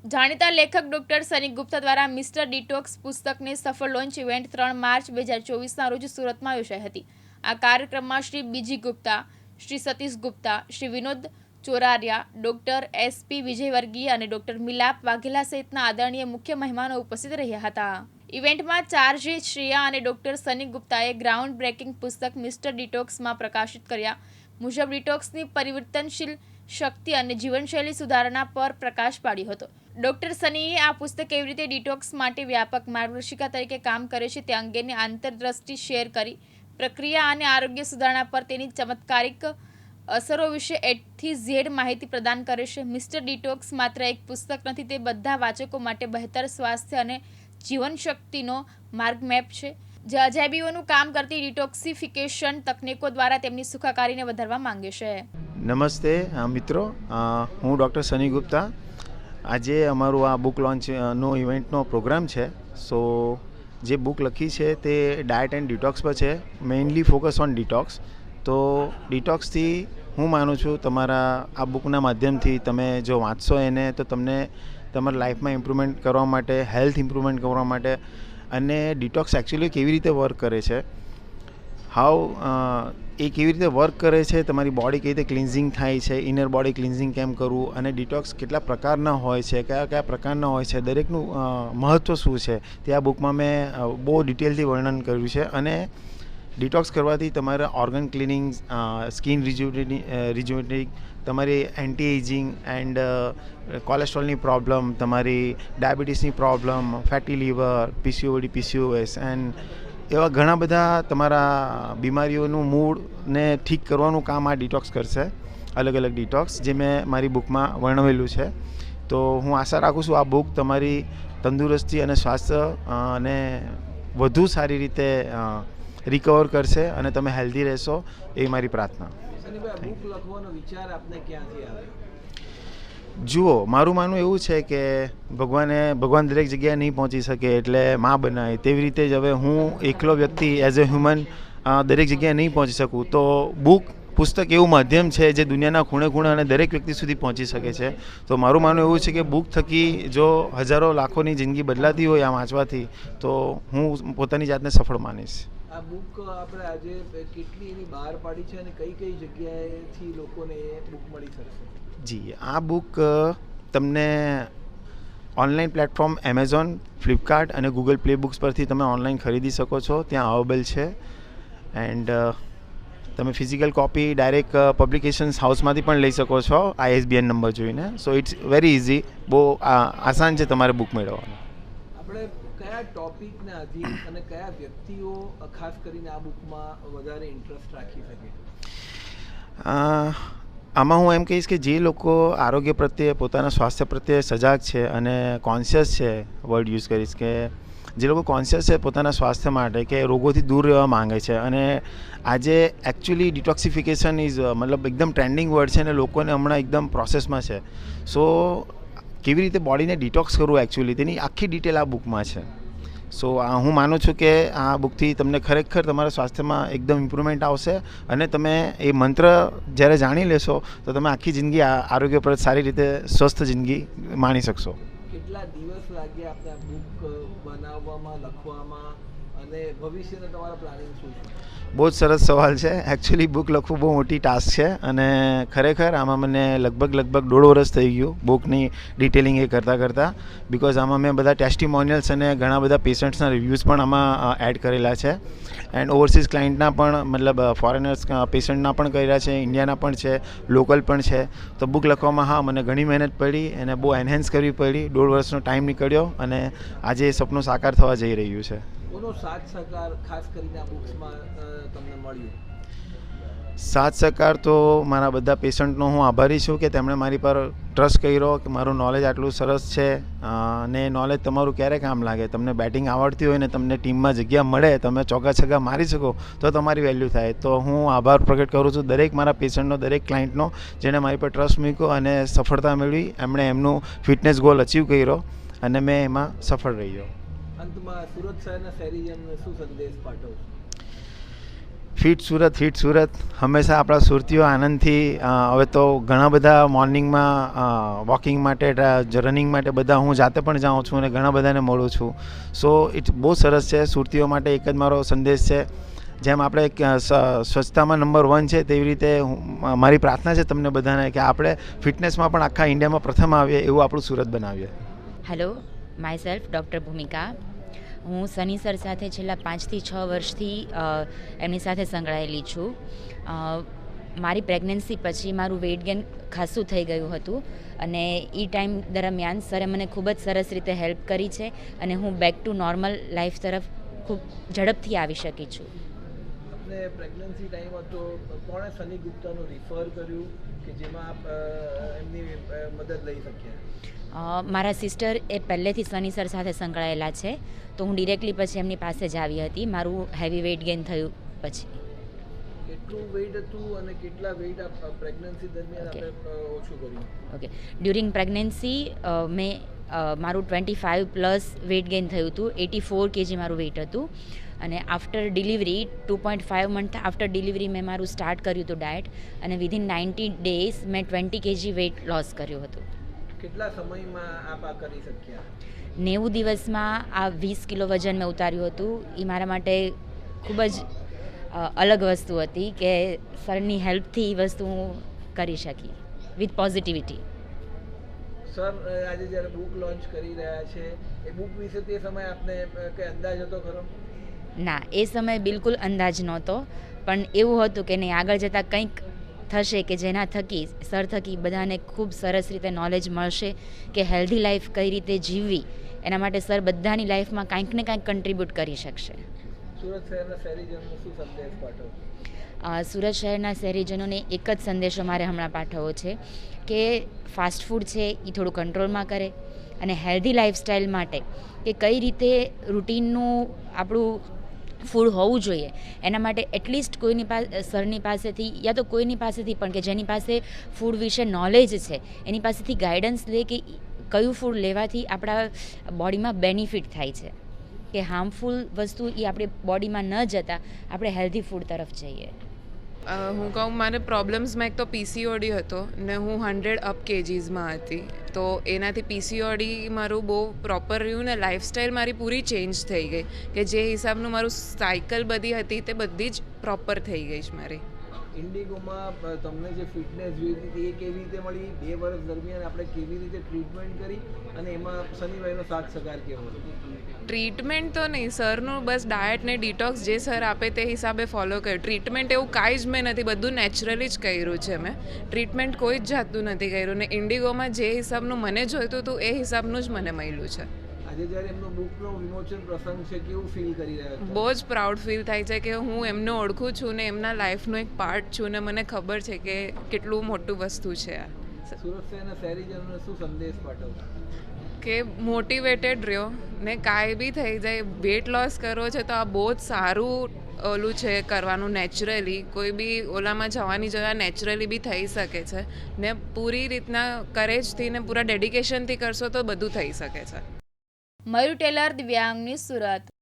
જાણીતા લેખક ડોક્ટર સની ગુપ્તા દ્વારા મિસ્ટર ડિટોક્સ પુસ્તકની સફળ લોન્ચ ઇવેન્ટ 3 માર્ચ 2024ના રોજ સુરતમાં યોજાઈ હતી. આ કાર્યક્રમમાં શ્રી બીજી ગુપ્તા, શ્રી સતીશ ગુપ્તા, શ્રી વિનોદ ચોરારિયા, ડોક્ટર એસપી વિજયવર્ગીય અને ડોક્ટર મિલાપ વાઘેલા સહિતના આદરણીય મુખ્ય મહેમાનો ઉપસ્થિત રહ્યા હતા. ઇવેન્ટમાં ચાર્જી શ્રેયા અને ડોક્ટર સની ગુપ્તાએ ગ્રાઉન્ડ બ્રેકિંગ પુસ્તક મિસ્ટર ડિટોક્સમાં પ્રકાશિત કર્યા મુજબ ડિટોક્સની પરિવર્તનશીલ શક્તિ અને જીવનશૈલી સુધારણા પર પ્રકાશ પાડ્યો હતો. ડોક્ટર સનીએ આ પુસ્તક કેવી રીતે ડિટોક્સ માટે વ્યાપક માર્ગદર્શિકા તરીકે કામ કરે છે તે અંગેની આંતરદ્રષ્ટિ શેર કરી પ્રક્રિયા અને આરોગ્ય સુધારણા પર તેની ચમત્કારિક અસરો વિશે એથી ઝેડ માહિતી પ્રદાન કરે છે. મિસ્ટર ડિટોક્સ માત્ર એક પુસ્તક નથી, તે બધા વાચકો માટે બહેતર સ્વાસ્થ્ય અને જીવનશક્તિનો માર્ગ મેપ છે, જે અજાયબીઓનું કામ કરતી ડિટોક્સિફિકેશન તકનીકો દ્વારા તેમની સુખાકારીને વધારવા માંગે છે. નમસ્તે મિત્રો, હું ડૉક્ટર સની ગુપ્તા. આજે અમારું આ બુક લોન્ચનો ઇવેન્ટનો પ્રોગ્રામ છે. સો જે બુક લખી છે તે ડાયટ એન્ડ ડિટોક્સ પર છે, મેઇનલી ફોકસ ઓન ડિટોક્સ. તો ડિટોક્સથી હું માનું છું તમારા આ બુકના માધ્યમથી તમે જો વાંચશો એને તો તમને તમારા લાઈફમાં ઇમ્પ્રુવમેન્ટ કરવા માટે, હેલ્થ ઇમ્પ્રુવમેન્ટ કરવા માટે, અને ડિટોક્સ એકચ્યુઅલી કેવી રીતે વર્ક કરે છે, એ કેવી રીતે વર્ક કરે છે, તમારી બોડી કેવી રીતે ક્લિન્ઝિંગ થાય છે, ઇનર બોડી ક્લિન્ઝિંગ કેમ કરવું, અને ડિટોક્સ કેટલા પ્રકારના હોય છે, કયા કયા પ્રકારના હોય છે, દરેકનું મહત્ત્વ શું છે, તે આ બુકમાં મેં બહુ ડિટેલથી વર્ણન કર્યું છે. અને ડિટોક્સ કરવાથી તમારે ઓર્ગન ક્લિનિંગ, સ્કિન રિજુવેટિંગ, તમારી એન્ટી એજિંગ એન્ડ કોલેસ્ટ્રોલની પ્રોબ્લેમ, તમારી ડાયાબિટીસની problem, fatty liver, PCOD, PCOS and એવા ઘણા બધા તમારા બીમારીઓનું મૂળને ઠીક કરવાનું કામ આ ડિટોક્સ કરશે. અલગ અલગ ડિટોક્સ જે મેં મારી બુકમાં વર્ણવેલું છે. તો હું આશા રાખું છું આ બુક તમારી તંદુરસ્તી અને સ્વાસ્થ્ય અને વધુ સારી રીતે રિકવર કરશે અને તમે હેલ્ધી રહેશો, એ મારી પ્રાર્થના. બુક લખવાનો વિચાર આપને ક્યાંથી આવ્યો? જુઓ, મારું માનવું એવું છે કે ભગવાન દરેક જગ્યાએ નહીં પહોંચી શકે એટલે માં બનાવે, તેવી રીતે જ હવે હું એકલો વ્યક્તિ એઝ અ હ્યુમન દરેક જગ્યાએ નહીં પહોંચી શકું. તો પુસ્તક એવું માધ્યમ છે જે દુનિયાના ખૂણે ખૂણે અને દરેક વ્યક્તિ સુધી પહોંચી શકે છે. તો મારું માનવું એવું છે કે બુક થકી જો હજારો લાખોની જિંદગી બદલાતી હોય આ વાંચવાથી, તો હું પોતાની જાતને સફળ માનીશ. આ બુક આપણે આજે કેટલી એની બહાર પાડી છે અને કઈ કઈ જગ્યાએથી લોકોને એ બુક મળી શકશે? જી, આ બુક તમને ઓનલાઈન પ્લેટફોર્મ એમેઝોન, ફ્લિપકાર્ટ અને ગૂગલ પ્લે બુક્સ પરથી તમે ઓનલાઈન ખરીદી શકો છો, ત્યાં અવેલેબલ છે. એન્ડ તમે ફિઝિકલ કોપી ડાયરેક્ટ પબ્લિકેશન્સ હાઉસમાંથી પણ લઈ શકો છો ISBN નંબર જોઈને. સો ઇટ્સ વેરી ઇઝી, બહુ આસાન છે તમારે બુક મેળવવાનું. આપણે કયા ટોપિકને આધીન અને કયા વ્યક્તિઓ ખાસ કરીને આ બુકમાં વધારે ઇન્ટરેસ્ટ રાખી શકે? આમાં હું એમ કહીશ કે જે લોકો આરોગ્ય પ્રત્યે, પોતાના સ્વાસ્થ્ય પ્રત્યે સજાગ છે અને કોન્શિયસ છે, વર્ડ યુઝ કરીશ કે જે લોકો કોન્શિયસ છે પોતાના સ્વાસ્થ્ય માટે, કે રોગોથી દૂર રહેવા માંગે છે. અને આજે એકચ્યુઅલી ડિટોક્સિફિકેશન મતલબ એકદમ ટ્રેન્ડિંગ વર્ડ છે અને લોકોને હમણાં એકદમ પ્રોસેસમાં છે. સો કેવી રીતે બોડીને ડિટોક્સ કરવું એકચ્યુઅલી તેની આખી ડિટેલ આ બુકમાં છે. સો હું માનું છું કે આ બુકથી તમને ખરેખર તમારા સ્વાસ્થ્યમાં એકદમ ઇમ્પ્રુવમેન્ટ આવશે અને તમે એ મંત્ર જ્યારે જાણી લેશો તો તમે આખી જિંદગી આરોગ્યપ્રદ સારી રીતે સ્વસ્થ જિંદગી માણી શકશો. કેટલા દિવસ લાગ્યા આપણે આ બુક બનાવવામાં, લખવામાં, અને ભવિષ્યના તમારા પ્લાનિંગ શું છે? બહુ જ સરસ સવાલ છે. એકચ્યુઅલી બુક લખવું બહુ મોટી ટાસ્ક છે અને ખરેખર આમાં મને લગભગ 1.5 વર્ષ થઈ ગયું બુકની ડિટેલિંગ એ કરતાં, બિકોઝ આમાં મેં બધા ટેસ્ટિમોનિયલ્સ અને ઘણા બધા પેશન્ટ્સના રિવ્યૂઝ પણ આમાં એડ કરેલા છે. એન્ડ ઓવરસીઝ ક્લાયન્ટના પણ, મતલબ ફોરેનર્સ પેશન્ટના પણ કર્યા છે, ઇન્ડિયાના પણ છે, લોકલ પણ છે. તો બુક લખવામાં મને ઘણી મહેનત પડી, એને બહુ એન્હેન્સ કરવી પડી. 1.5 વર્ષનો ટાઈમ નીકળ્યો અને આજે એ સપનું સાકાર થવા જઈ રહ્યું છે. કોનો સાથ સહકાર ખાસ કરીને આ બુક્સમાં તમને મળ્યો? સાથ સહકાર તો મારા બધા પેશન્ટનો હું આભારી છું કે તેમણે મારી પર ટ્રસ્ટ કર્યો કે મારું નોલેજ આટલું સરસ છે અને નોલેજ તમારું ક્યારે કામ લાગે. તમને બેટિંગ આવડતી હોય ને તમને ટીમમાં જગ્યા મળે, તમે ચોગ્ગા છગ્ગા મારી શકો તો તમારી વેલ્યુ થાય. તો હું આભાર પ્રગટ કરું છું દરેક મારા પેશન્ટનો, દરેક ક્લાયન્ટનો જેણે મારી પર ટ્રસ્ટ મૂક્યો અને સફળતા મેળવી. એમણે એમનું ફિટનેસ ગોલ અચીવ કર્યો અને મેં એમાં સફળ રહ્યો. અંતમાં સુરત શહેરના શહેરીજનને શું સંદેશ પાઠવશો? ફિટ સુરત હંમેશા આપણા સુરતીઓ આનંદથી હવે તો ઘણા બધા મોર્નિંગમાં વોકિંગ માટે રનિંગ માટે બધા હું જાતે પણ જાઉં છું અને ઘણા બધાને મળું છું. સો ઇટ્સ બહુ સરસ છે. સુરતીઓ માટે એક જ મારો સંદેશ છે, જેમ આપણે સ્વચ્છતામાં નંબર 1 છે તેવી રીતે મારી પ્રાર્થના છે તમને બધાને કે આપણે ફિટનેસમાં પણ આખા ઇન્ડિયામાં પ્રથમ આવીએ એવું આપણું સુરત બનાવીએ. હેલો, માય સેલ્ફ ડૉક્ટર ભૂમિકા. હું સની સર સાથે છેલ્લા 5 થી 6 વર્ષથી એમની સાથે સંકળાયેલી છું. મારી પ્રેગ્નન્સી પછી મારું વેઇટ ગેઇન ખાસું થઈ ગયું હતું અને એ ટાઈમ દરમિયાન સરે મને ખૂબ જ સરસ રીતે હેલ્પ કરી છે અને હું બેક ટુ નોર્મલ લાઈફ તરફ ખૂબ ઝડપથી આવી શકી છું. આપને પ્રેગ્નન્સી ટાઈમ હતો, કોણે સની ગુપ્તાનું રિફર કર્યું કે જેમાં આપ એમની મદદ લઈ શક્યા? મારા સિસ્ટર એ પહેલેથી સની સર સાથે સંકળાયેલા છે, તો હું ડિરેક્ટલી પછી એમની પાસે જ આવી હતી મારું હેવી વેઇટ ગેઇન થયું પછી. કેટલું વેઇટ હતું અને કેટલા વેઇટ આપ પ્રેગ્નન્સી દરમિયાન આપણે ઓછું કર્યું? ઓકે, ડ્યુરિંગ પ્રેગ્નન્સી મેં મારું 25 પ્લસ વેઇટ ગેઇન થયું હતું. 84 kg મારું વેઇટ હતું અને after delivery 2.5 month after delivery મેં મારું સ્ટાર્ટ કર્યું હતું ડાયટ અને વિધિન 90 ડેઝ મેં 20 kg વેઇટ લોસ કર્યું હતું. કેટલા સમયમાં આપ આ કરી શક્યા? 90 દિવસમાં આ 20 કિલો વજન મેં ઉતાર્યું હતું. એ મારા માટે ખૂબ જ અલગ વસ્તુ હતી કે સરની હેલ્પથી એ વસ્તુ હું કરી શકી વિથ પોઝિટિવિટી. સર આજે જ્યારે બુક લોન્ચ કરી રહ્યા છે એ બુક વિશે તે સમયે આપને કંઈ અંદાજ હતો ખરો? ના, એ સમયે બિલકુલ અંદાજ નહોતો, પણ એવું હતું કે નહીં આગળ જતાં કંઈક થશે કે જેના થકી સર થકી બધાને ખૂબ સરસ રીતે નોલેજ મળશે કે હેલ્ધી લાઈફ કઈ રીતે જીવવી, એના માટે સર બધાની લાઈફમાં કાંઈક ને કાંઈક કન્ટ્રીબ્યુટ કરી શકશે. સુરત શહેરના શહેરીજનોને શું સંદેશ પાઠવો? સુરત શહેરના શહેરીજનોને એક જ સંદેશો મારે હમણાં પાઠવવો છે કે ફાસ્ટ ફૂડ છે એ થોડું કંટ્રોલમાં કરે અને હેલ્ધી લાઈફસ્ટાઈલ માટે કે કઈ રીતે રૂટીનનું આપણું ફૂડ હોવું જોઈએ એના માટે એટલીસ્ટ કોઈની સરની પાસેથી યા તો કોઈની પાસેથી પણ કે જેની પાસે ફૂડ વિશે નોલેજ છે એની પાસેથી ગાઈડન્સ લે કે કયું ફૂડ લેવાથી આપણા બોડીમાં બેનિફિટ થાય છે, કે હાર્મફુલ વસ્તુ એ આપણી બોડીમાં ન જતાં આપણે હેલ્ધી ફૂડ તરફ જઈએ. હું કહું, મારે પ્રોબ્લેમ્સમાં એક તો પીસીઓડી હતો ને હું 100 અપ કેજીસમાં હતી, તો એનાથી પીસીઓડી મારું બહુ પ્રોપર રહ્યું ને લાઈફસ્ટાઈલ મારી પૂરી ચેન્જ થઈ ગઈ કે જે હિસાબનું મારું સાયકલ બધી હતી તે બધી જ પ્રોપર થઈ ગઈ છે મારી. ઇન્ડિગોમાં તમને જે ફિટનેસ જોઈતી હતી એ કેવી રીતે મળી? 2 વર્ષ દરમિયાન આપણે કેવી રીતે ટ્રીટમેન્ટ કરી અને એમાં શનિભાઈનો સાથ સહકાર કેવો? ટ્રીટમેન્ટ તો નહીં, સરનું બસ ડાયટ ને ડિટોક્સ જે સર આપે તે હિસાબે ફોલો કર્યું. ટ્રીટમેન્ટ એવું કાંઈ જ મેં નથી, બધું નેચરલી જ કર્યું છે મેં. ટ્રીટમેન્ટ કોઈ જ જાતનું નથી કર્યું ને ઇન્ડિગોમાં જે હિસાબનું મને જોઈતું હતું એ હિસાબનું જ મને મળ્યું છે. આજે જ્યારે એમનો બુકનો વિમોચન પ્રસંગ છે, કેવું ફીલ કરી રહ્યા છો? બહુ જ પ્રાઉડ ફીલ થાય છે કે હું એમને ઓળખું છું ને એમના લાઈફનો એક પાર્ટ છું ને મને ખબર છે કે કેટલું મોટું વસ્તુ છે આ. સુરત શહેરના શહેરીજનોને શું સંદેશ પાઠવશો? કે મોટિવેટેડ રહ્યો ને કાંઈ બી થઈ જાય, વેટ લોસ કરવો છે તો આ બહુ જ સારું ઓલું છે કરવાનું નેચરલી. કોઈ બી ઓલામાં જવાની જગ્યા નેચરલી બી થઈ શકે છે ને પૂરી રીતના કરેજથી ને પૂરા ડેડિકેશનથી કરશો તો બધું થઈ શકે છે. મયુર ટેલર, દિવ્યાંગ ન્યૂઝ, સુરત.